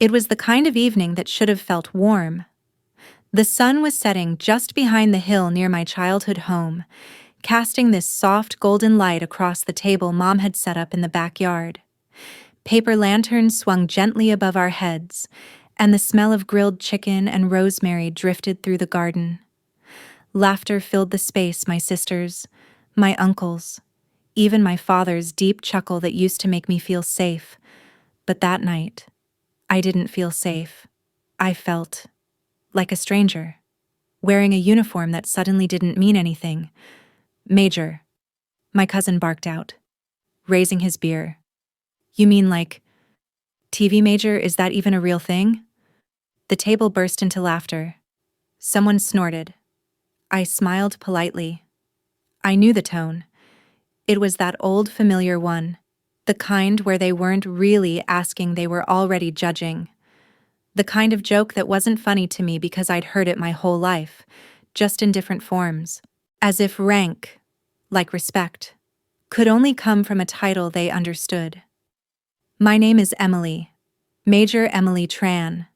It was the kind of evening that should have felt warm. The sun was setting just behind the hill near my childhood home, casting this soft golden light across the table Mom had set up in the backyard. Paper lanterns swung gently above our heads, and the smell of grilled chicken and rosemary drifted through the garden. Laughter filled the space, my sisters, my uncles, even my father's deep chuckle that used to make me feel safe. But that night, I didn't feel safe. I felt like a stranger, wearing a uniform that suddenly didn't mean anything. "Major," my cousin barked out, raising his beer. "You mean like TV major? Is that even a real thing?" The table burst into laughter. Someone snorted. I smiled politely. I knew the tone. It was that old familiar one, the kind where they weren't really asking, they were already judging. The kind of joke that wasn't funny to me because I'd heard it my whole life, just in different forms. As if rank, like respect, could only come from a title they understood. "My name is Emily, Major Emily Tran.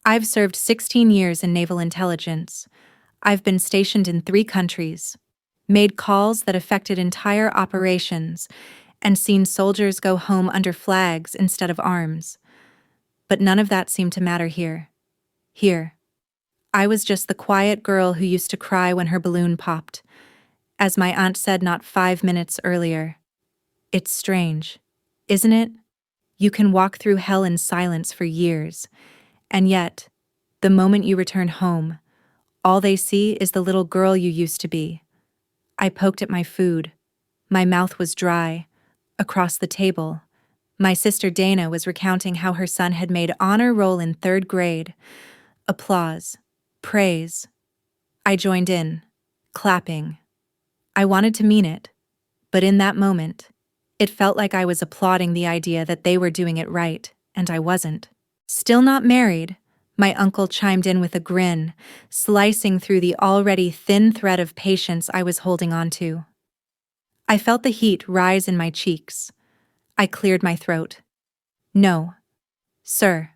I've served 16 years in naval intelligence. I've been stationed in 3 countries, made calls that affected entire operations, and seen soldiers go home under flags instead of arms. But none of that seemed to matter here. Here, I was just the quiet girl who used to cry when her balloon popped. As my aunt said not 5 minutes earlier, it's strange, isn't it? You can walk through hell in silence for years, and yet, the moment you return home, all they see is the little girl you used to be." I poked at my food. My mouth was dry. Across the table, my sister Dana was recounting how her son had made honor roll in 3rd grade. Applause. Praise. I joined in, clapping. I wanted to mean it, but in that moment, it felt like I was applauding the idea that they were doing it right, and I wasn't. "Still not married?" My uncle chimed in with a grin, slicing through the already thin thread of patience I was holding on to. I felt the heat rise in my cheeks. I cleared my throat. "No, sir.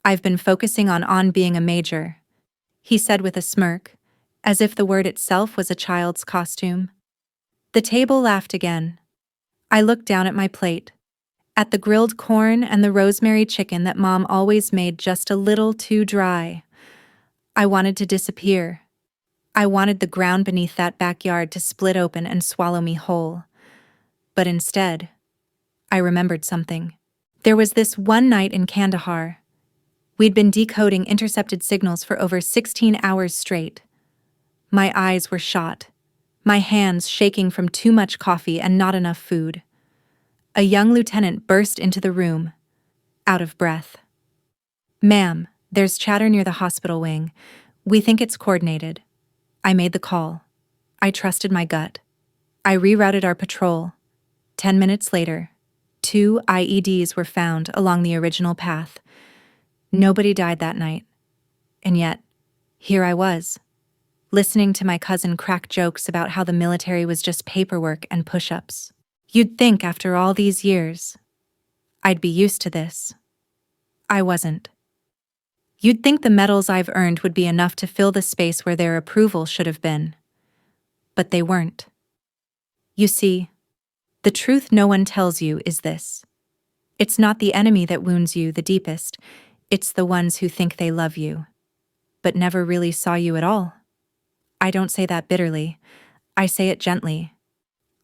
I've been focusing on being a major," he said with a smirk, as if the word itself was a child's costume. The table laughed again. I looked down at my plate, at the grilled corn and the rosemary chicken that Mom always made just a little too dry. I wanted to disappear. I wanted the ground beneath that backyard to split open and swallow me whole. But instead, I remembered something. There was this one night in Kandahar. We'd been decoding intercepted signals for over 16 hours straight. My eyes were shot, my hands shaking from too much coffee and not enough food. A young lieutenant burst into the room, out of breath. "Ma'am, there's chatter near the hospital wing. We think it's coordinated." I made the call. I trusted my gut. I rerouted our patrol. 10 minutes later, 2 IEDs were found along the original path. Nobody died that night. And yet, here I was, listening to my cousin crack jokes about how the military was just paperwork and push-ups. You'd think after all these years, I'd be used to this. I wasn't. You'd think the medals I've earned would be enough to fill the space where their approval should have been. But they weren't. You see, the truth no one tells you is this. It's not the enemy that wounds you the deepest, it's the ones who think they love you, but never really saw you at all. I don't say that bitterly. I say it gently,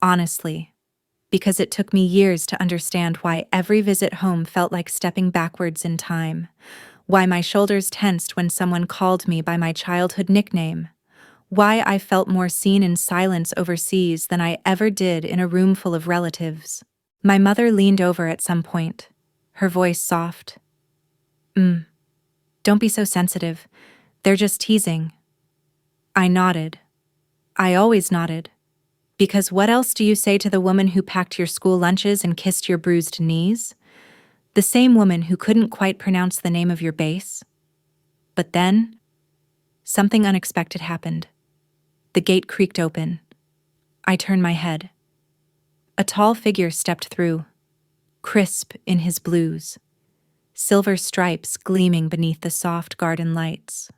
honestly, because it took me years to understand why every visit home felt like stepping backwards in time, why my shoulders tensed when someone called me by my childhood nickname, why I felt more seen in silence overseas than I ever did in a room full of relatives. My mother leaned over at some point, her voice soft. Don't be so sensitive. They're just teasing." I nodded. I always nodded. Because what else do you say to the woman who packed your school lunches and kissed your bruised knees? The same woman who couldn't quite pronounce the name of your base? But then, something unexpected happened. The gate creaked open. I turned my head. A tall figure stepped through, crisp in his blues, silver stripes gleaming beneath the soft garden lights.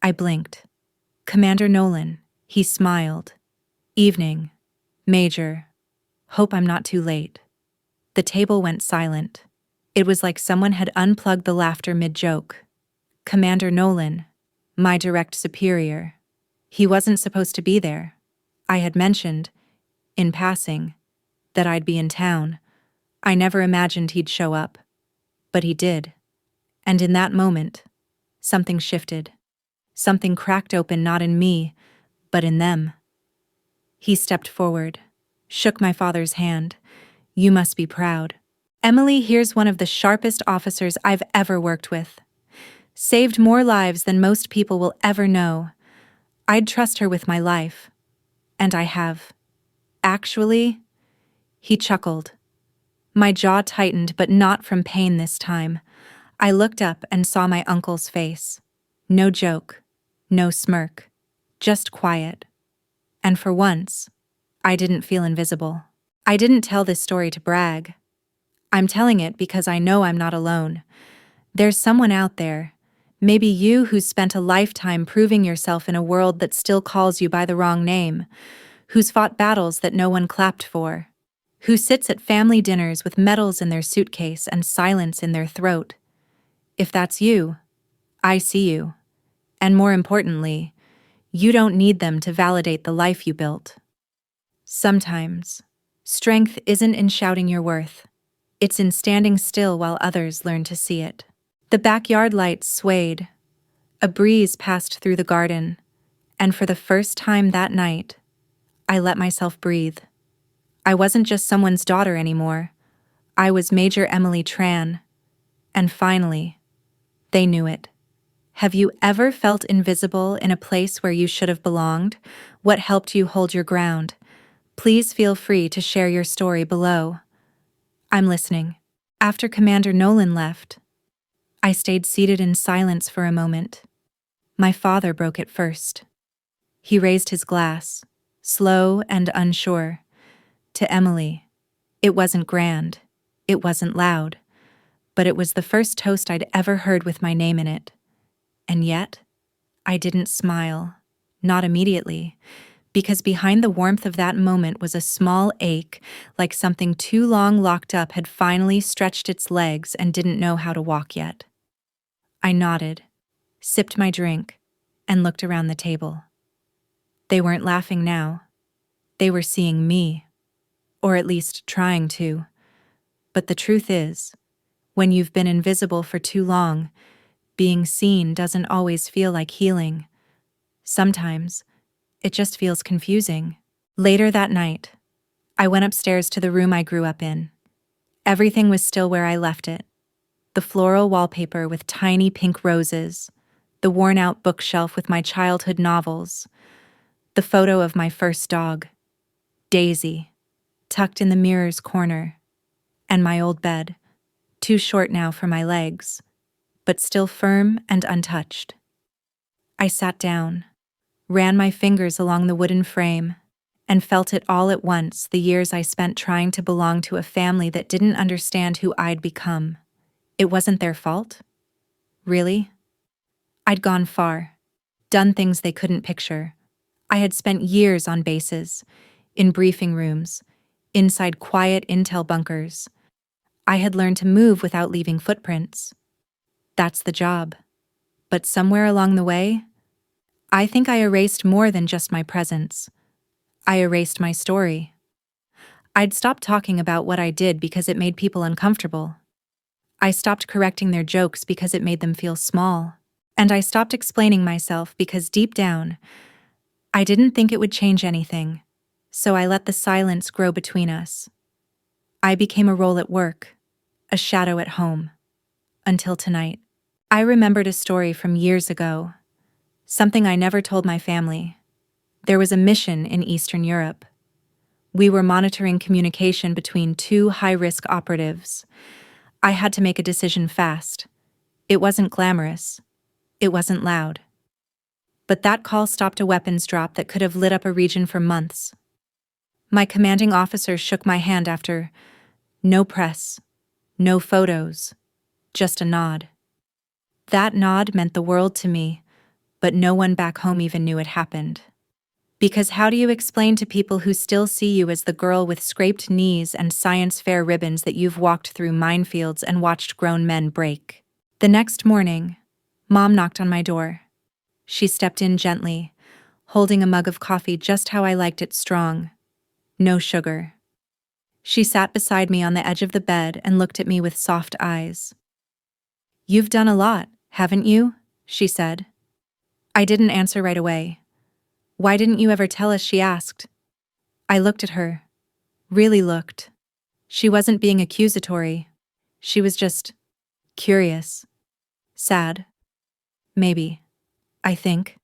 I blinked. Commander Nolan, he smiled. Evening. Major. Hope I'm not too late. The table went silent. It was like someone had unplugged the laughter mid-joke. Commander Nolan, my direct superior. He wasn't supposed to be there. I had mentioned, in passing, that I'd be in town. I never imagined he'd show up. But he did. And in that moment, something shifted. Something cracked open not in me, but in them. He stepped forward, shook my father's hand. You must be proud. Emily, here's one of the sharpest officers I've ever worked with. Saved more lives than most people will ever know. I'd trust her with my life. And I have. Actually, he chuckled. My jaw tightened, but not from pain this time. I looked up and saw my uncle's face. No joke, no smirk, just quiet. And for once, I didn't feel invisible. I didn't tell this story to brag. I'm telling it because I know I'm not alone. There's someone out there, maybe you who's spent a lifetime proving yourself in a world that still calls you by the wrong name, who's fought battles that no one clapped for, who sits at family dinners with medals in their suitcase and silence in their throat. If that's you, I see you. And more importantly, you don't need them to validate the life you built. Sometimes, strength isn't in shouting your worth. It's in standing still while others learn to see it. The backyard lights swayed. A breeze passed through the garden, and for the first time that night, I let myself breathe. I wasn't just someone's daughter anymore. I was Major Emily Tran. And finally, they knew it. Have you ever felt invisible in a place where you should have belonged? What helped you hold your ground? Please feel free to share your story below. I'm listening. After Commander Nolan left, I stayed seated in silence for a moment. My father broke it first. He raised his glass, slow and unsure. To Emily, it wasn't grand, it wasn't loud, but it was the first toast I'd ever heard with my name in it. And yet, I didn't smile, not immediately, because behind the warmth of that moment was a small ache, like something too long locked up had finally stretched its legs and didn't know how to walk yet. I nodded, sipped my drink, and looked around the table. They weren't laughing now. They were seeing me. Or at least trying to. But the truth is, when you've been invisible for too long, being seen doesn't always feel like healing. Sometimes, it just feels confusing. Later that night, I went upstairs to the room I grew up in. Everything was still where I left it. The floral wallpaper with tiny pink roses, the worn-out bookshelf with my childhood novels, the photo of my first dog, Daisy, tucked in the mirror's corner, and my old bed, too short now for my legs, but still firm and untouched. I sat down, ran my fingers along the wooden frame, and felt it all at once, the years I spent trying to belong to a family that didn't understand who I'd become. It wasn't their fault? Really? I'd gone far, done things they couldn't picture. I had spent years on bases, in briefing rooms, inside quiet intel bunkers. I had learned to move without leaving footprints. That's the job. But somewhere along the way, I think I erased more than just my presence. I erased my story. I'd stopped talking about what I did because it made people uncomfortable. I stopped correcting their jokes because it made them feel small. And I stopped explaining myself because deep down, I didn't think it would change anything. So I let the silence grow between us. I became a role at work, a shadow at home. Until tonight. I remembered a story from years ago. Something I never told my family. There was a mission in Eastern Europe. We were monitoring communication between two high-risk operatives. I had to make a decision fast. It wasn't glamorous. It wasn't loud. But that call stopped a weapons drop that could have lit up a region for months. My commanding officer shook my hand after no press, no photos, just a nod. That nod meant the world to me, but no one back home even knew it happened. Because how do you explain to people who still see you as the girl with scraped knees and science fair ribbons that you've walked through minefields and watched grown men break? The next morning, Mom knocked on my door. She stepped in gently, holding a mug of coffee just how I liked it, strong. No sugar. She sat beside me on the edge of the bed and looked at me with soft eyes. "You've done a lot, haven't you?" she said. I didn't answer right away. "Why didn't you ever tell us?" she asked. I looked at her. Really looked. She wasn't being accusatory. She was just curious. Sad. Maybe. I think.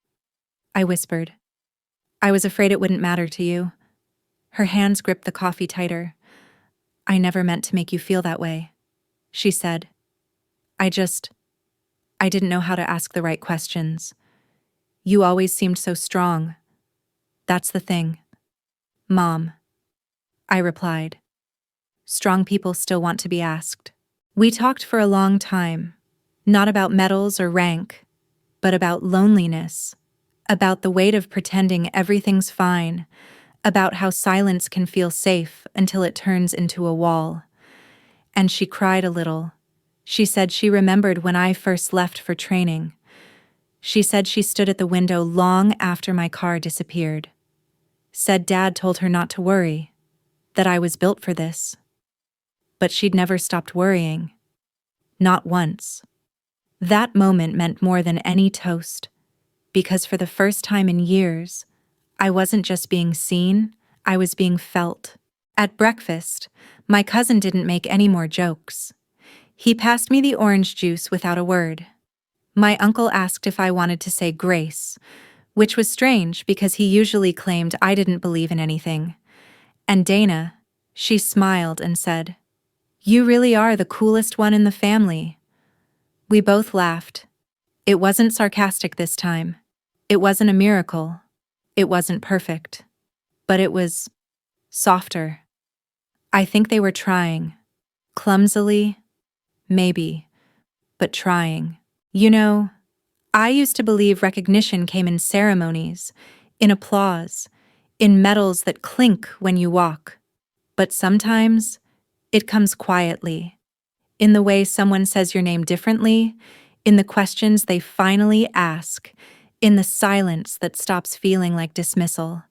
I whispered. "I was afraid it wouldn't matter to you." Her hands gripped the coffee tighter. "I never meant to make you feel that way," she said. I didn't know how to ask the right questions. You always seemed so strong. That's the thing. Mom. I replied. Strong people still want to be asked. We talked for a long time, not about medals or rank, but about loneliness, about the weight of pretending everything's fine, about how silence can feel safe until it turns into a wall. And she cried a little. She said she remembered when I first left for training. She said she stood at the window long after my car disappeared. Said Dad told her not to worry, that I was built for this. But she'd never stopped worrying. Not once. That moment meant more than any toast, because for the first time in years, I wasn't just being seen, I was being felt. At breakfast, my cousin didn't make any more jokes. He passed me the orange juice without a word. My uncle asked if I wanted to say grace, which was strange because he usually claimed I didn't believe in anything. And Dana, she smiled and said, "You really are the coolest one in the family." We both laughed. It wasn't sarcastic this time. It wasn't a miracle. It wasn't perfect. But it was softer. I think they were trying. Clumsily, maybe, but trying. You know, I used to believe recognition came in ceremonies, in applause, in medals that clink when you walk. But sometimes, it comes quietly, in the way someone says your name differently, in the questions they finally ask, in the silence that stops feeling like dismissal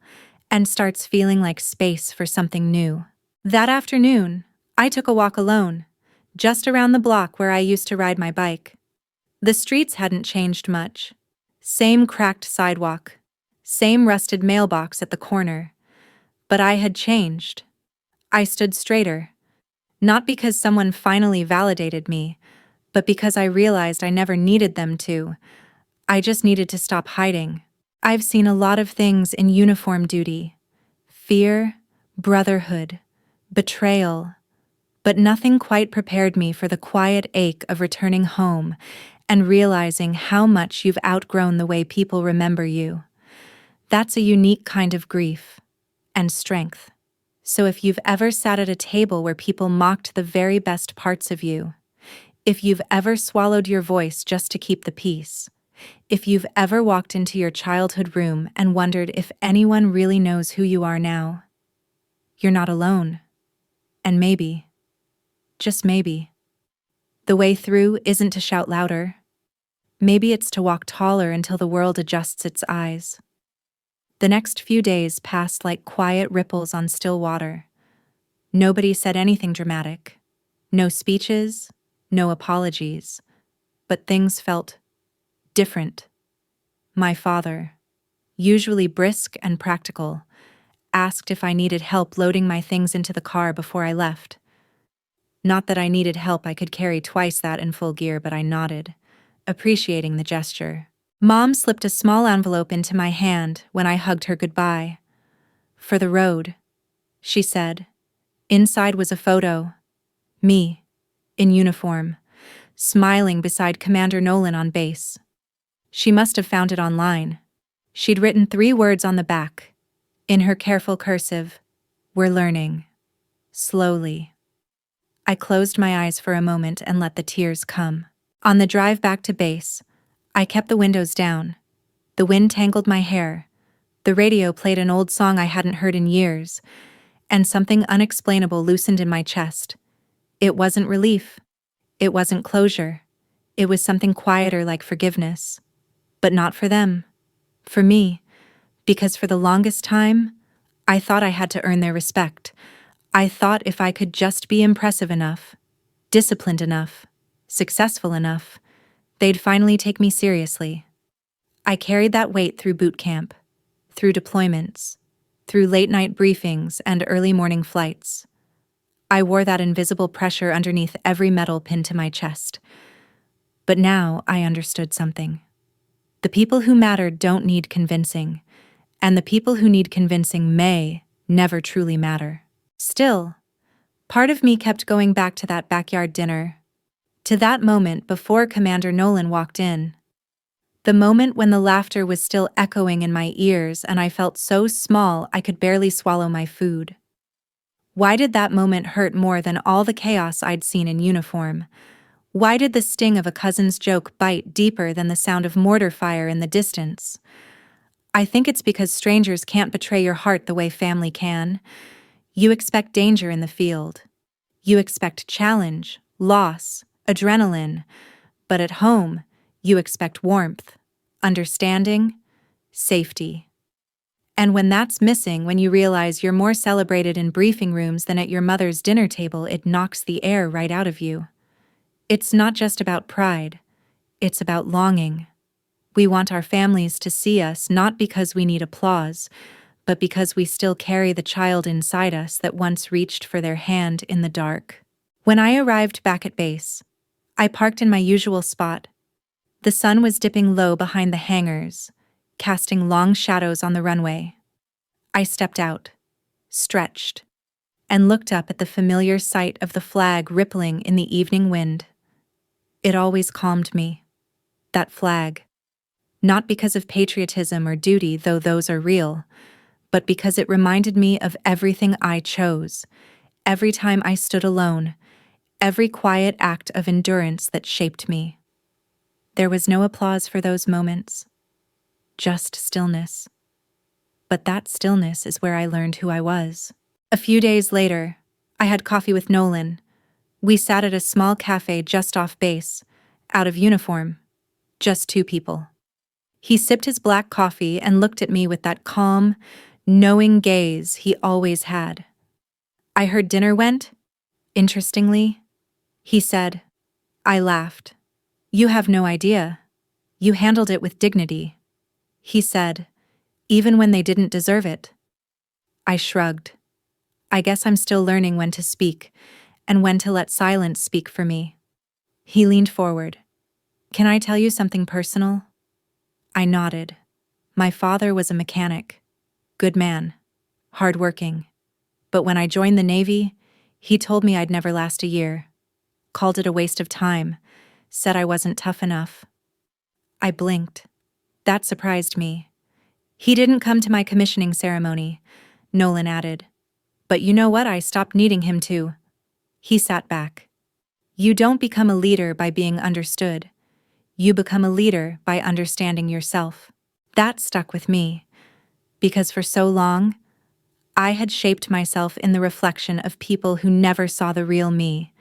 and starts feeling like space for something new. That afternoon, I took a walk alone, just around the block where I used to ride my bike. The streets hadn't changed much. Same cracked sidewalk, same rusted mailbox at the corner. But I had changed. I stood straighter. Not because someone finally validated me, but because I realized I never needed them to. I just needed to stop hiding. I've seen a lot of things in uniform duty. Fear, brotherhood, betrayal. But nothing quite prepared me for the quiet ache of returning home and realizing how much you've outgrown the way people remember you. That's a unique kind of grief and strength. So if you've ever sat at a table where people mocked the very best parts of you, if you've ever swallowed your voice just to keep the peace, if you've ever walked into your childhood room and wondered if anyone really knows who you are now, you're not alone. And maybe, just maybe, the way through isn't to shout louder. Maybe it's to walk taller until the world adjusts its eyes. The next few days passed like quiet ripples on still water. Nobody said anything dramatic. No speeches, no apologies. But things felt different. My father, usually brisk and practical, asked if I needed help loading my things into the car before I left. Not that I needed help, I could carry twice that in full gear, but I nodded, appreciating the gesture. Mom slipped a small envelope into my hand when I hugged her goodbye. "For the road," she said. Inside was a photo. Me, in uniform, smiling beside Commander Nolan on base. She must have found it online. She'd written 3 words on the back. In her careful cursive, "We're learning. Slowly." I closed my eyes for a moment and let the tears come. On the drive back to base, I kept the windows down. The wind tangled my hair. The radio played an old song I hadn't heard in years, and something unexplainable loosened in my chest. It wasn't relief. It wasn't closure. It was something quieter like forgiveness. But not for them. For me. Because for the longest time, I thought I had to earn their respect. I thought if I could just be impressive enough, disciplined enough, successful enough, they'd finally take me seriously. I carried that weight through boot camp, through deployments, through late-night briefings and early morning flights. I wore that invisible pressure underneath every medal pinned to my chest. But now I understood something. The people who matter don't need convincing, and the people who need convincing may never truly matter. Still, part of me kept going back to that backyard dinner, to that moment before Commander Nolan walked in. The moment when the laughter was still echoing in my ears and I felt so small I could barely swallow my food. Why did that moment hurt more than all the chaos I'd seen in uniform? Why did the sting of a cousin's joke bite deeper than the sound of mortar fire in the distance? I think it's because strangers can't betray your heart the way family can. You expect danger in the field. You expect challenge, loss, adrenaline. But at home, you expect warmth, understanding, safety. And when that's missing, when you realize you're more celebrated in briefing rooms than at your mother's dinner table, it knocks the air right out of you. It's not just about pride. It's about longing. We want our families to see us not because we need applause, but because we still carry the child inside us that once reached for their hand in the dark. When I arrived back at base, I parked in my usual spot. The sun was dipping low behind the hangars, casting long shadows on the runway. I stepped out, stretched, and looked up at the familiar sight of the flag rippling in the evening wind. It always calmed me, that flag. Not because of patriotism or duty, though those are real, but because it reminded me of everything I chose, every time I stood alone, every quiet act of endurance that shaped me. There was no applause for those moments, just stillness. But that stillness is where I learned who I was. A few days later, I had coffee with Nolan. We sat at a small cafe just off base, out of uniform, just two people. He sipped his black coffee and looked at me with that calm, knowing gaze he always had. I heard dinner went, interestingly, he said. I laughed. You have no idea. You handled it with dignity, he said, even when they didn't deserve it. I shrugged. I guess I'm still learning when to speak, and when to let silence speak for me. He leaned forward. Can I tell you something personal? I nodded. My father was a mechanic. Good man. Hardworking. But when I joined the Navy, he told me I'd never last a year. Called it a waste of time. Said I wasn't tough enough. I blinked. That surprised me. He didn't come to my commissioning ceremony, Nolan added. But you know what? I stopped needing him to. He sat back. You don't become a leader by being understood. You become a leader by understanding yourself. That stuck with me, because for so long, I had shaped myself in the reflection of people who never saw the real me.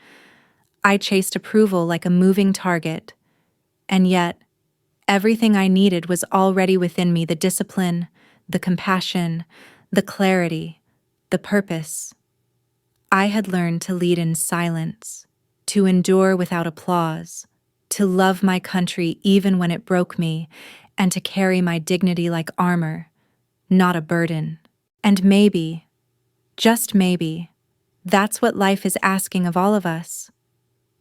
I chased approval like a moving target, and yet, everything I needed was already within me: the discipline, the compassion, the clarity, the purpose. I had learned to lead in silence, to endure without applause, to love my country even when it broke me, and to carry my dignity like armor, not a burden. And maybe, just maybe, that's what life is asking of all of us.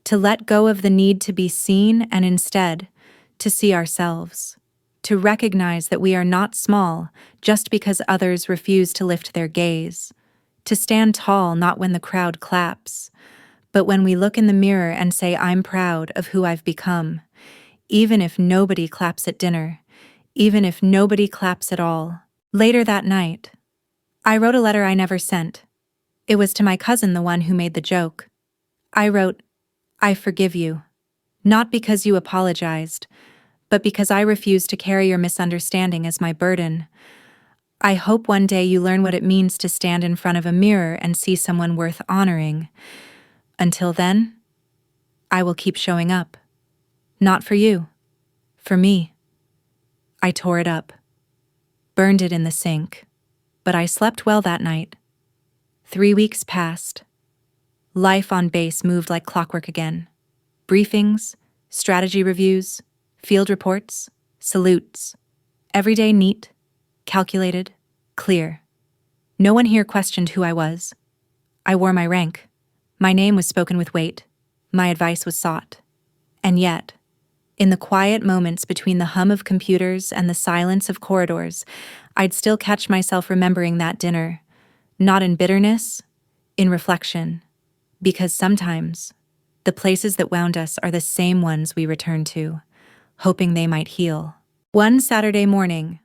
To let go of the need to be seen and instead to see ourselves. To recognize that we are not small just because others refuse to lift their gaze. To stand tall not when the crowd claps, but when we look in the mirror and say, I'm proud of who I've become. Even if nobody claps at dinner, even if nobody claps at all. Later that night, I wrote a letter I never sent. It was to my cousin, the one who made the joke. I wrote, "I forgive you." Not because you apologized, but because I refuse to carry your misunderstanding as my burden. I hope one day you learn what it means to stand in front of a mirror and see someone worth honoring. Until then, I will keep showing up. Not for you. For me. I tore it up. Burned it in the sink. But I slept well that night. 3 weeks passed. Life on base moved like clockwork again. Briefings, strategy reviews, field reports, salutes. Every day neat, calculated, clear. No one here questioned who I was. I wore my rank. My name was spoken with weight. My advice was sought. And yet, in the quiet moments between the hum of computers and the silence of corridors, I'd still catch myself remembering that dinner, not in bitterness, in reflection, because sometimes the places that wound us are the same ones we return to, hoping they might heal. One Saturday morning,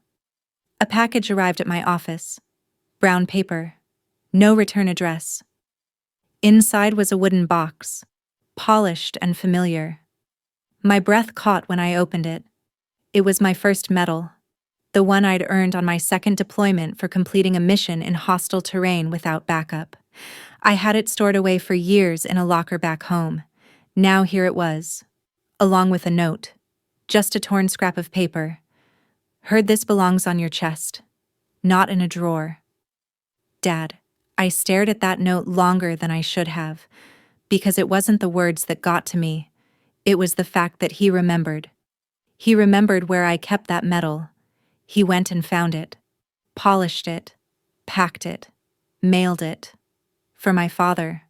a package arrived at my office. Brown paper, no return address. Inside was a wooden box, polished and familiar. My breath caught when I opened it. It was my first medal, the one I'd earned on my second deployment for completing a mission in hostile terrain without backup. I had it stored away for years in a locker back home. Now here it was, along with a note, just a torn scrap of paper. Heard this belongs on your chest, not in a drawer. Dad, I stared at that note longer than I should have, because it wasn't the words that got to me. It was the fact that he remembered. He remembered where I kept that medal. He went and found it, polished it, packed it, mailed it. For my father,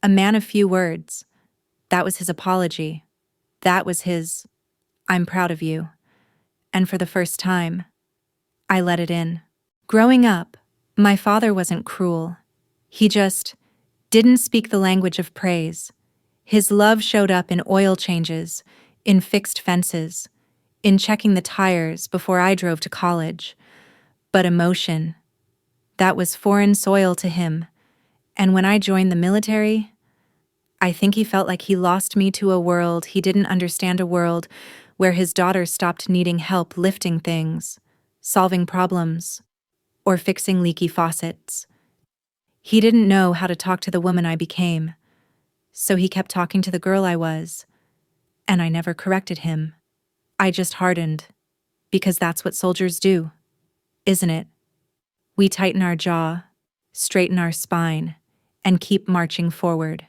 a man of few words. That was his apology. That was his, "I'm proud of you." And for the first time, I let it in. Growing up, my father wasn't cruel. He just didn't speak the language of praise. His love showed up in oil changes, in fixed fences, in checking the tires before I drove to college. But emotion, that was foreign soil to him. And when I joined the military, I think he felt like he lost me to a world he didn't understand, a world where his daughter stopped needing help lifting things, solving problems, or fixing leaky faucets. He didn't know how to talk to the woman I became, so he kept talking to the girl I was, and I never corrected him. I just hardened, because that's what soldiers do, isn't it? We tighten our jaw, straighten our spine, and keep marching forward.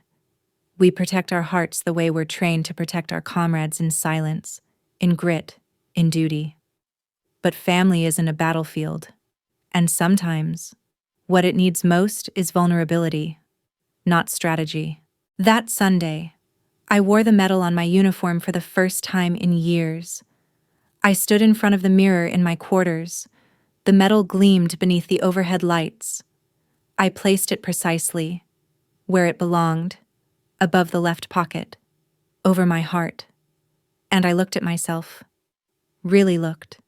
We protect our hearts the way we're trained to protect our comrades, in silence, in grit, in duty. But family isn't a battlefield, and sometimes what it needs most is vulnerability, not strategy. That Sunday, I wore the medal on my uniform for the first time in years. I stood in front of the mirror in my quarters. The medal gleamed beneath the overhead lights. I placed it precisely where it belonged, above the left pocket, over my heart. And I looked at myself, really looked.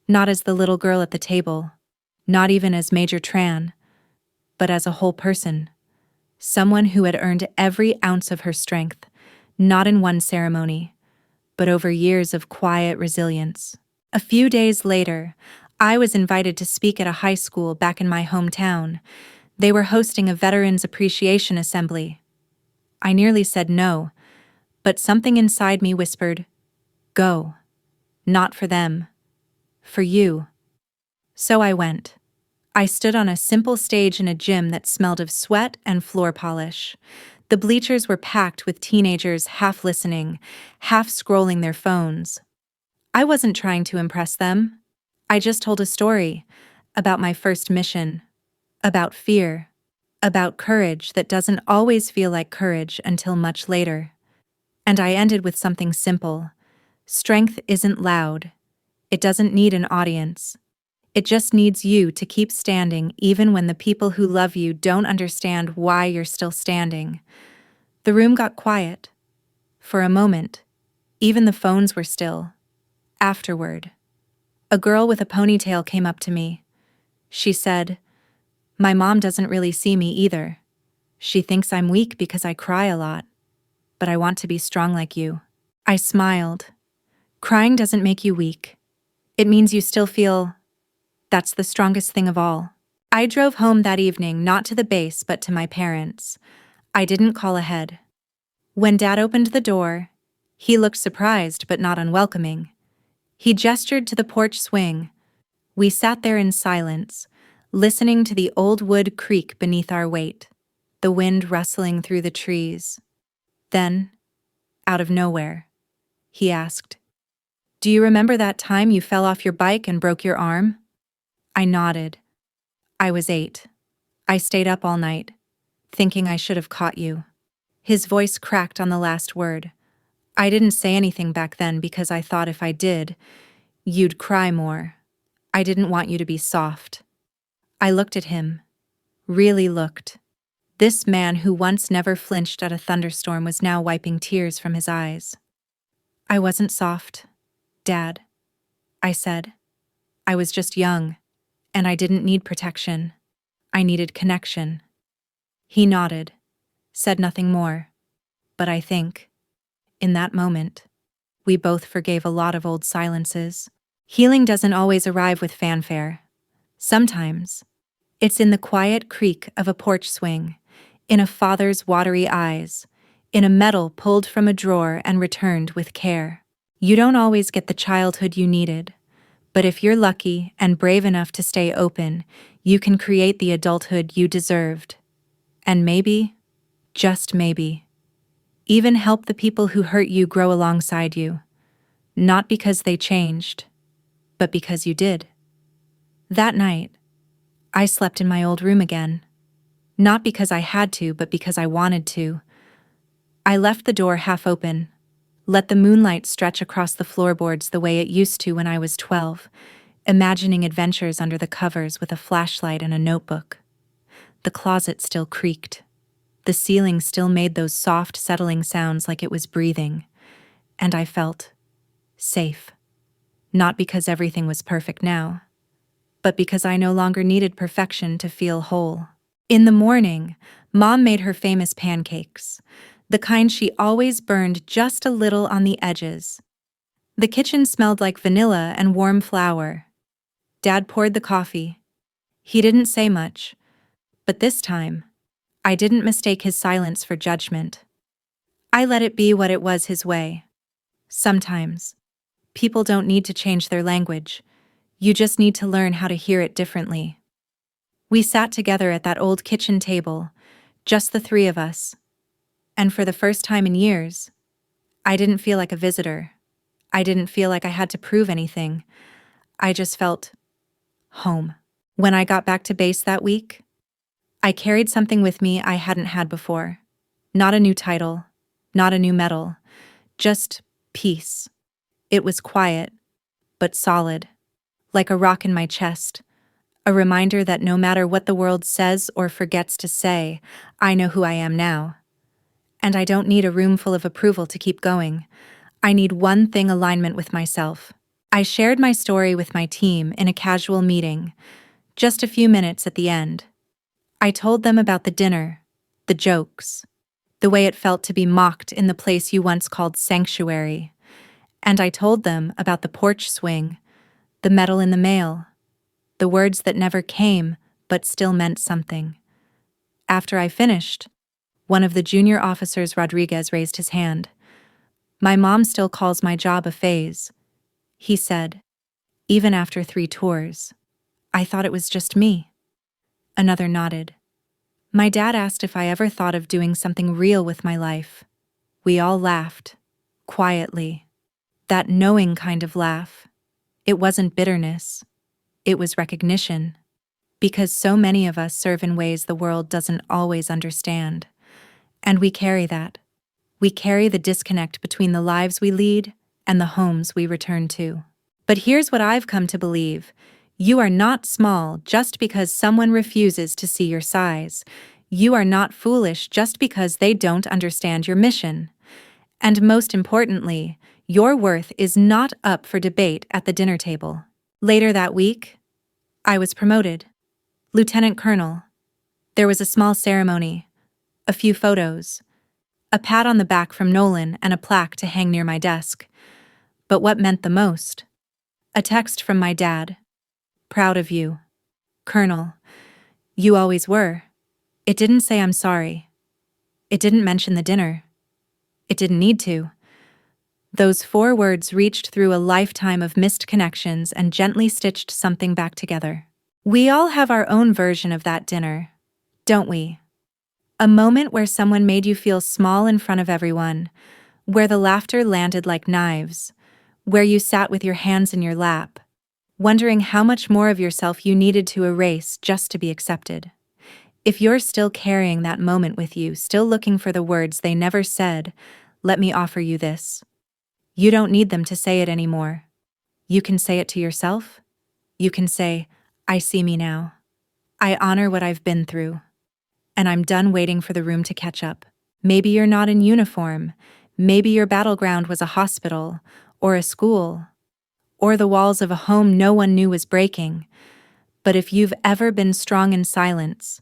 Not as the little girl at the table, not even as Major Tran, but as a whole person, someone who had earned every ounce of her strength, not in one ceremony, but over years of quiet resilience. A few days later, I was invited to speak at a high school back in my hometown. They were hosting a Veterans Appreciation Assembly. I nearly said no, but something inside me whispered, "Go. Not for them. For you." So I went. I stood on a simple stage in a gym that smelled of sweat and floor polish. The bleachers were packed with teenagers half listening, half scrolling their phones. I wasn't trying to impress them. I just told a story about my first mission, about fear, about courage that doesn't always feel like courage until much later. And I ended with something simple. Strength isn't loud. It doesn't need an audience. It just needs you to keep standing even when the people who love you don't understand why you're still standing. The room got quiet. For a moment, even the phones were still. Afterward, a girl with a ponytail came up to me. She said, "My mom doesn't really see me either. She thinks I'm weak because I cry a lot." but I want to be strong like you." I smiled. "Crying doesn't make you weak. It means you still feel. That's the strongest thing of all." I drove home that evening, not to the base, but to my parents. I didn't call ahead. When Dad opened the door, he looked surprised but not unwelcoming. He gestured to the porch swing. We sat there in silence, listening to the old wood creak beneath our weight, the wind rustling through the trees. Then, out of nowhere, he asked, "Do you remember that time you fell off your bike and broke your arm?" I nodded. "I was 8. I stayed up all night, thinking I should have caught you." His voice cracked on the last word. "I didn't say anything back then because I thought if I did, you'd cry more. I didn't want you to be soft." I looked at him, really looked. This man who once never flinched at a thunderstorm was now wiping tears from his eyes. "I wasn't soft, Dad," I said. "I was just young, and I didn't need protection. I needed connection." He nodded, said nothing more, but I think, in that moment, we both forgave a lot of old silences. Healing doesn't always arrive with fanfare. Sometimes, it's in the quiet creak of a porch swing, in a father's watery eyes, in a medal pulled from a drawer and returned with care. You don't always get the childhood you needed, but if you're lucky and brave enough to stay open, you can create the adulthood you deserved. And maybe, just maybe, even help the people who hurt you grow alongside you. Not because they changed, but because you did. That night, I slept in my old room again. Not because I had to, but because I wanted to. I left the door half open, let the moonlight stretch across the floorboards the way it used to when I was 12, imagining adventures under the covers with a flashlight and a notebook. The closet still creaked. The ceiling still made those soft, settling sounds like it was breathing. And I felt safe. Not because everything was perfect now, but because I no longer needed perfection to feel whole. In the morning, Mom made her famous pancakes, the kind she always burned just a little on the edges. The kitchen smelled like vanilla and warm flour. Dad poured the coffee. He didn't say much, but this time, I didn't mistake his silence for judgment. I let it be what it was his way. Sometimes, people don't need to change their language. You just need to learn how to hear it differently. We sat together at that old kitchen table, just the three of us. And for the first time in years, I didn't feel like a visitor. I didn't feel like I had to prove anything. I just felt home. When I got back to base that week, I carried something with me I hadn't had before. Not a new title, not a new medal, just peace. It was quiet, but solid, like a rock in my chest, a reminder that no matter what the world says or forgets to say, I know who I am now. And I don't need a room full of approval to keep going. I need one thing: alignment with myself. I shared my story with my team in a casual meeting, just a few minutes at the end. I told them about the dinner, the jokes, the way it felt to be mocked in the place you once called sanctuary. And I told them about the porch swing, the medal in the mail, the words that never came but still meant something. After I finished, one of the junior officers, Rodriguez, raised his hand. "My mom still calls my job a phase," he said, "even after 3 tours. I thought it was just me." Another nodded. My dad asked if I ever thought of doing something real with my life. We all laughed, quietly. That knowing kind of laugh. It wasn't bitterness. It was recognition. Because so many of us serve in ways the world doesn't always understand. And we carry that. We carry the disconnect between the lives we lead and the homes we return to. But here's what I've come to believe. You are not small just because someone refuses to see your size. You are not foolish just because they don't understand your mission. And most importantly, your worth is not up for debate at the dinner table. Later that week, I was promoted. Lieutenant Colonel. There was a small ceremony, a few photos, a pat on the back from Nolan, and a plaque to hang near my desk. But what meant the most? A text from my dad. Proud of you. Colonel. You always were. It didn't say I'm sorry. It didn't mention the dinner. It didn't need to. Those 4 words reached through a lifetime of missed connections and gently stitched something back together. We all have our own version of that dinner, don't we? A moment where someone made you feel small in front of everyone, where the laughter landed like knives, where you sat with your hands in your lap, wondering how much more of yourself you needed to erase just to be accepted. If you're still carrying that moment with you, still looking for the words they never said, let me offer you this. You don't need them to say it anymore. You can say it to yourself. You can say, I see me now. I honor what I've been through. And I'm done waiting for the room to catch up. Maybe you're not in uniform. Maybe your battleground was a hospital, or a school, or the walls of a home no one knew was breaking. But if you've ever been strong in silence,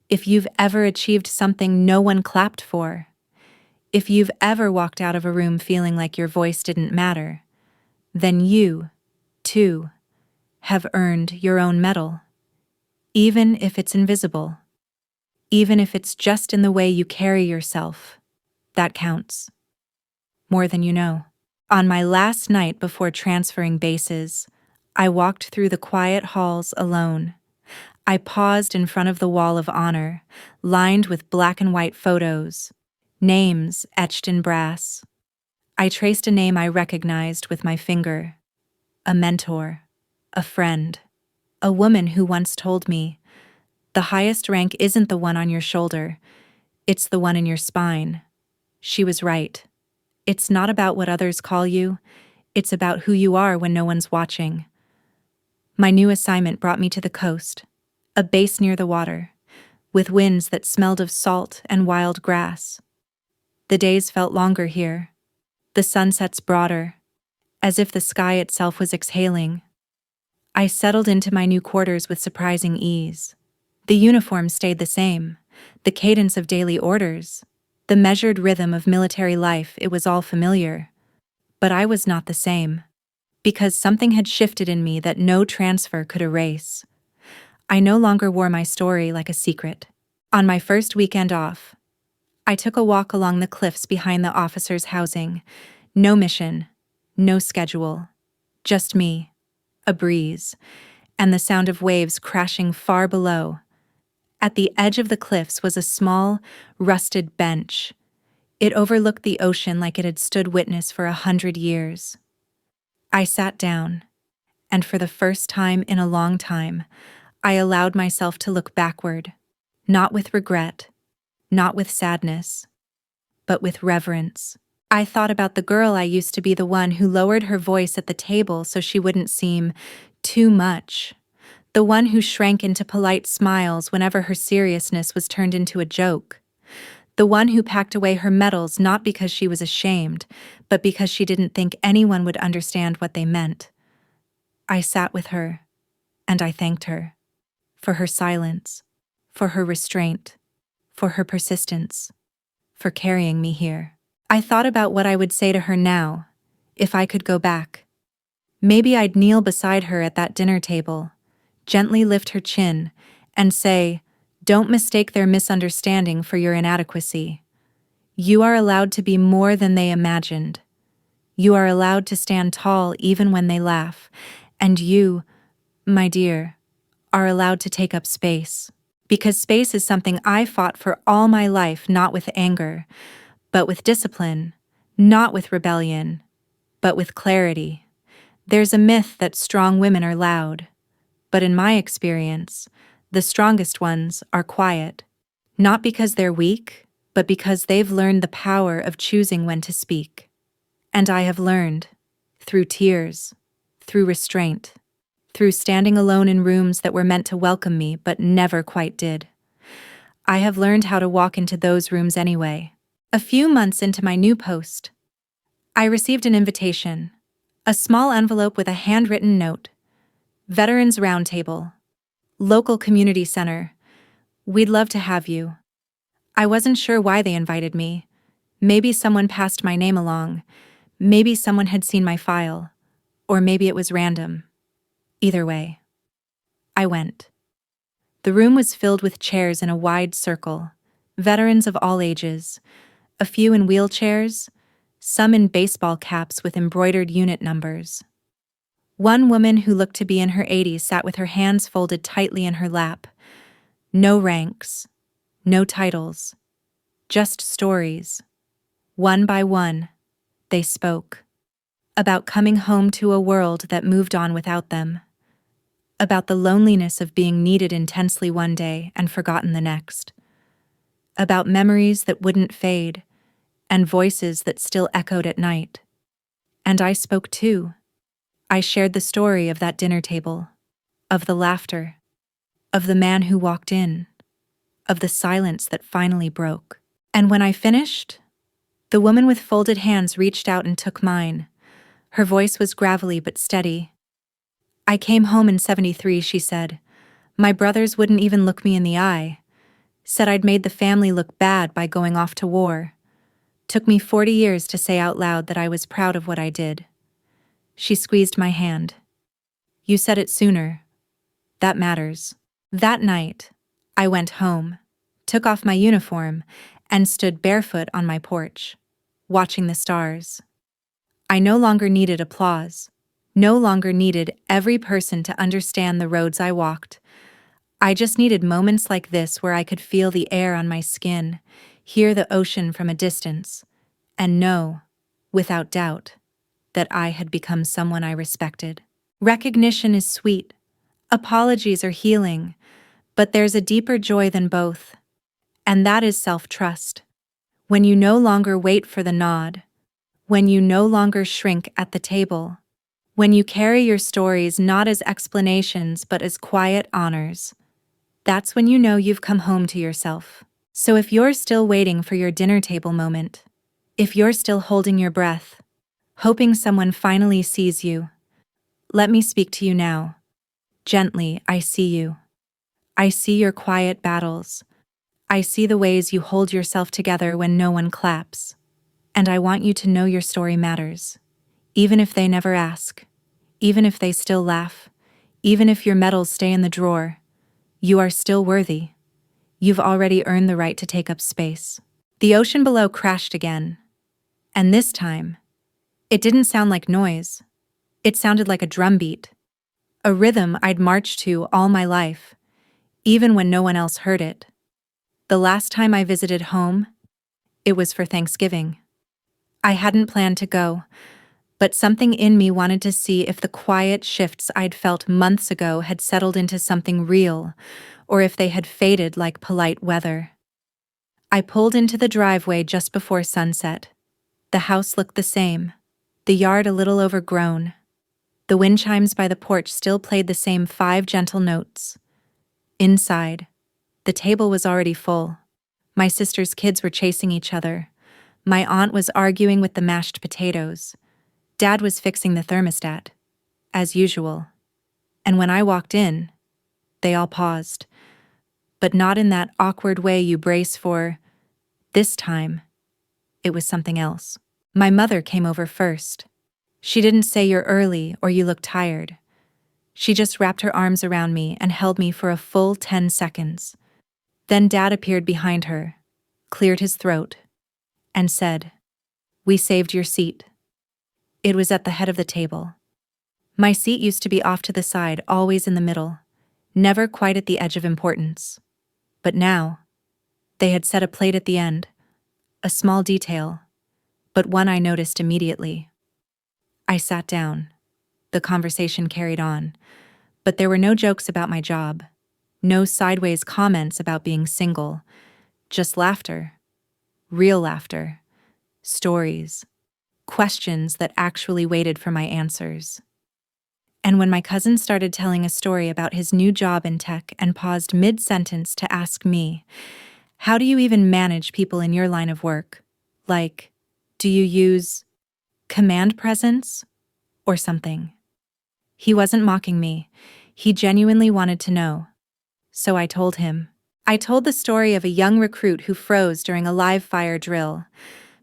if you've ever achieved something no one clapped for, if you've ever walked out of a room feeling like your voice didn't matter, then you, too, have earned your own medal. Even if it's invisible. Even if it's just in the way you carry yourself. That counts. More than you know. On my last night before transferring bases, I walked through the quiet halls alone. I paused in front of the wall of honor, lined with black and white photos, names etched in brass. I traced a name I recognized with my finger. A mentor, a friend, a woman who once told me, the highest rank isn't the one on your shoulder, it's the one in your spine. She was right. It's not about what others call you, it's about who you are when no one's watching. My new assignment brought me to the coast, a base near the water, with winds that smelled of salt and wild grass. The days felt longer here, the sunsets broader, as if the sky itself was exhaling. I settled into my new quarters with surprising ease. The uniform stayed the same, the cadence of daily orders, the measured rhythm of military life, it was all familiar. But I was not the same, because something had shifted in me that no transfer could erase. I no longer wore my story like a secret. On my first weekend off, I took a walk along the cliffs behind the officers' housing. No mission, no schedule, just me, a breeze, and the sound of waves crashing far below. At the edge of the cliffs was a small, rusted bench. It overlooked the ocean like it had stood witness for 100 years. I sat down, and for the first time in a long time, I allowed myself to look backward, not with regret, not with sadness, but with reverence. I thought about the girl I used to be, the one who lowered her voice at the table so she wouldn't seem too much. The one who shrank into polite smiles whenever her seriousness was turned into a joke. The one who packed away her medals not because she was ashamed, but because she didn't think anyone would understand what they meant. I sat with her, and I thanked her. For her silence, for her restraint, for her persistence, for carrying me here. I thought about what I would say to her now, if I could go back. Maybe I'd kneel beside her at that dinner table, gently lift her chin, and say, don't mistake their misunderstanding for your inadequacy. You are allowed to be more than they imagined. You are allowed to stand tall even when they laugh, and you, my dear, are allowed to take up space. Because space is something I fought for all my life, not with anger, but with discipline, not with rebellion, but with clarity. There's a myth that strong women are loud, but in my experience, the strongest ones are quiet, not because they're weak, but because they've learned the power of choosing when to speak. And I have learned, through tears, through restraint, through standing alone in rooms that were meant to welcome me but never quite did. I have learned how to walk into those rooms anyway. A few months into my new post, I received an invitation, a small envelope with a handwritten note. Veterans Roundtable, local community center. We'd love to have you. I wasn't sure why they invited me. Maybe someone passed my name along. Maybe someone had seen my file. Or maybe it was random. Either way, I went. The room was filled with chairs in a wide circle, veterans of all ages, a few in wheelchairs, some in baseball caps with embroidered unit numbers. One woman who looked to be in her 80s sat with her hands folded tightly in her lap. No ranks, no titles, just stories. One by one, they spoke. About coming home to a world that moved on without them. About the loneliness of being needed intensely one day and forgotten the next. About memories that wouldn't fade, and voices that still echoed at night. And I spoke too. I shared the story of that dinner table, of the laughter, of the man who walked in, of the silence that finally broke. And when I finished, the woman with folded hands reached out and took mine. Her voice was gravelly but steady. I came home in '73, she said. My brothers wouldn't even look me in the eye. Said I'd made the family look bad by going off to war. Took me 40 years to say out loud that I was proud of what I did. She squeezed my hand. You said it sooner. That matters. That night, I went home, took off my uniform, and stood barefoot on my porch, watching the stars. I no longer needed applause, no longer needed every person to understand the roads I walked. I just needed moments like this where I could feel the air on my skin, hear the ocean from a distance, and know, without doubt, that I had become someone I respected. Recognition is sweet, apologies are healing, but there's a deeper joy than both, and that is self-trust. When you no longer wait for the nod, when you no longer shrink at the table, when you carry your stories not as explanations but as quiet honors, that's when you know you've come home to yourself. So if you're still waiting for your dinner table moment, if you're still holding your breath, hoping someone finally sees you, let me speak to you now. Gently, I see you. I see your quiet battles. I see the ways you hold yourself together when no one claps. And I want you to know your story matters. Even if they never ask. Even if they still laugh. Even if your medals stay in the drawer. You are still worthy. You've already earned the right to take up space. The ocean below crashed again. And this time, it didn't sound like noise. It sounded like a drumbeat. A rhythm I'd marched to all my life, even when no one else heard it. The last time I visited home, it was for Thanksgiving. I hadn't planned to go, but something in me wanted to see if the quiet shifts I'd felt months ago had settled into something real, or if they had faded like polite weather. I pulled into the driveway just before sunset. The house looked the same, the yard a little overgrown. The wind chimes by the porch still played the same 5 gentle notes. Inside, the table was already full. My sister's kids were chasing each other. My aunt was arguing with the mashed potatoes. Dad was fixing the thermostat, as usual. And when I walked in, they all paused. But not in that awkward way you brace for. This time, it was something else. My mother came over first. She didn't say you're early or you look tired. She just wrapped her arms around me and held me for a full 10 seconds. Then Dad appeared behind her, cleared his throat, and said, "We saved your seat." It was at the head of the table. My seat used to be off to the side, always in the middle, never quite at the edge of importance. But now, they had set a plate at the end, a small detail, but one I noticed immediately. I sat down. The conversation carried on, but there were no jokes about my job, no sideways comments about being single, just laughter, real laughter, stories, questions that actually waited for my answers. And when my cousin started telling a story about his new job in tech and paused mid-sentence to ask me, "How do you even manage people in your line of work? Like, do you use command presence or something?" He wasn't mocking me. He genuinely wanted to know. So I told him. I told the story of a young recruit who froze during a live fire drill,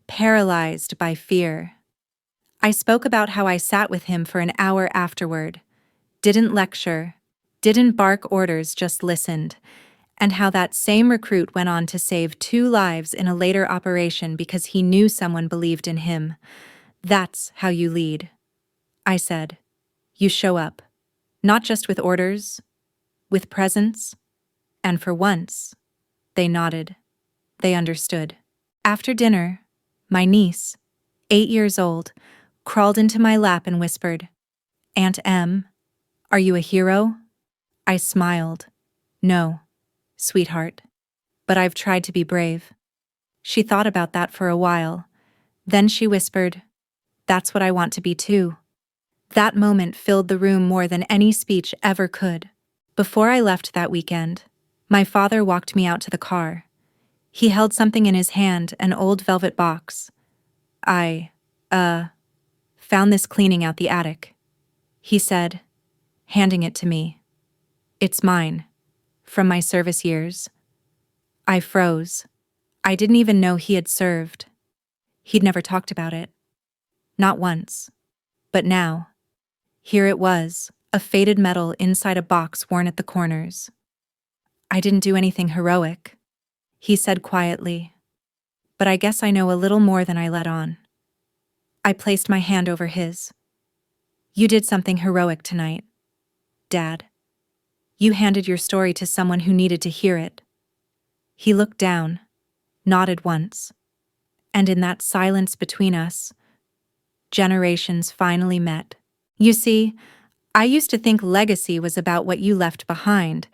paralyzed by fear. I spoke about how I sat with him for an hour afterward, didn't lecture, didn't bark orders, just listened, and how that same recruit went on to save 2 lives in a later operation because he knew someone believed in him. That's how you lead. I said. You show up. Not just with orders, with presence. And for once, they nodded. They understood. After dinner, my niece, 8 years old, crawled into my lap and whispered, "Aunt Em, are you a hero?" I smiled. "No, sweetheart. But I've tried to be brave." She thought about that for a while. Then she whispered, "That's what I want to be too." That moment filled the room more than any speech ever could. Before I left that weekend, my father walked me out to the car. He held something in his hand, an old velvet box. I found this cleaning out the attic," he said, handing it to me. "It's mine, from my service years." I froze. I didn't even know he had served. He'd never talked about it. Not once. But now, here it was, a faded medal inside a box worn at the corners. "I didn't do anything heroic," he said quietly. "But I guess I know a little more than I let on." I placed my hand over his. "You did something heroic tonight, Dad. You handed your story to someone who needed to hear it." He looked down, nodded once, and in that silence between us, generations finally met. You see, I used to think legacy was about what you left behind,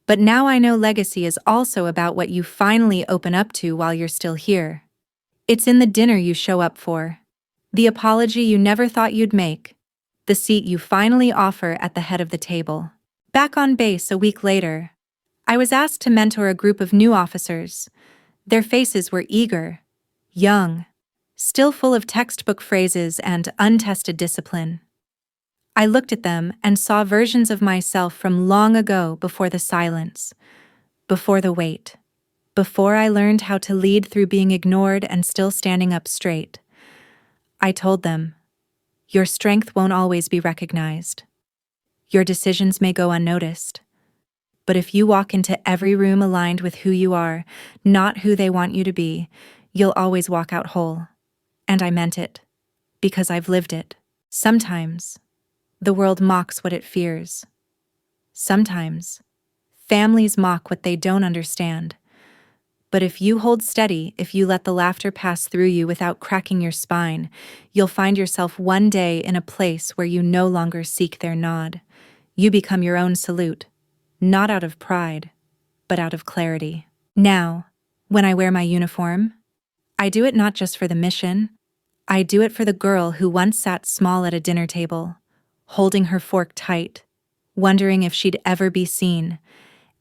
but now I know legacy is also about what you finally open up to while you're still here. It's in the dinner you show up for, the apology you never thought you'd make, the seat you finally offer at the head of the table. Back on base a week later, I was asked to mentor a group of new officers. Their faces were eager, young, still full of textbook phrases and untested discipline. I looked at them and saw versions of myself from long ago, before the silence, before the wait, before I learned how to lead through being ignored and still standing up straight. I told them, "Your strength won't always be recognized. Your decisions may go unnoticed. But if you walk into every room aligned with who you are, not who they want you to be, you'll always walk out whole." And I meant it, because I've lived it. Sometimes, the world mocks what it fears. Sometimes, families mock what they don't understand. But if you hold steady, if you let the laughter pass through you without cracking your spine, you'll find yourself one day in a place where you no longer seek their nod. You become your own salute, not out of pride, but out of clarity. Now, when I wear my uniform, I do it not just for the mission. I do it for the girl who once sat small at a dinner table, holding her fork tight, wondering if she'd ever be seen.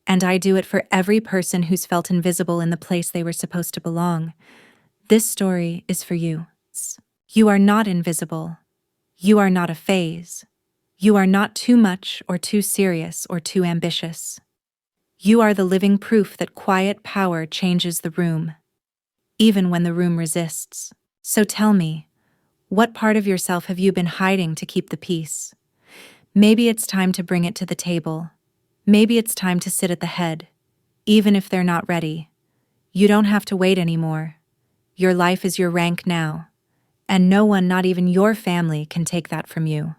And I do it for every person who's felt invisible in the place they were supposed to belong. This story is for you. You are not invisible. You are not a phase. You are not too much or too serious or too ambitious. You are the living proof that quiet power changes the room, even when the room resists. So tell me, what part of yourself have you been hiding to keep the peace? Maybe it's time to bring it to the table. Maybe it's time to sit at the head, even if they're not ready. You don't have to wait anymore. Your life is your rank now, and no one, not even your family, can take that from you.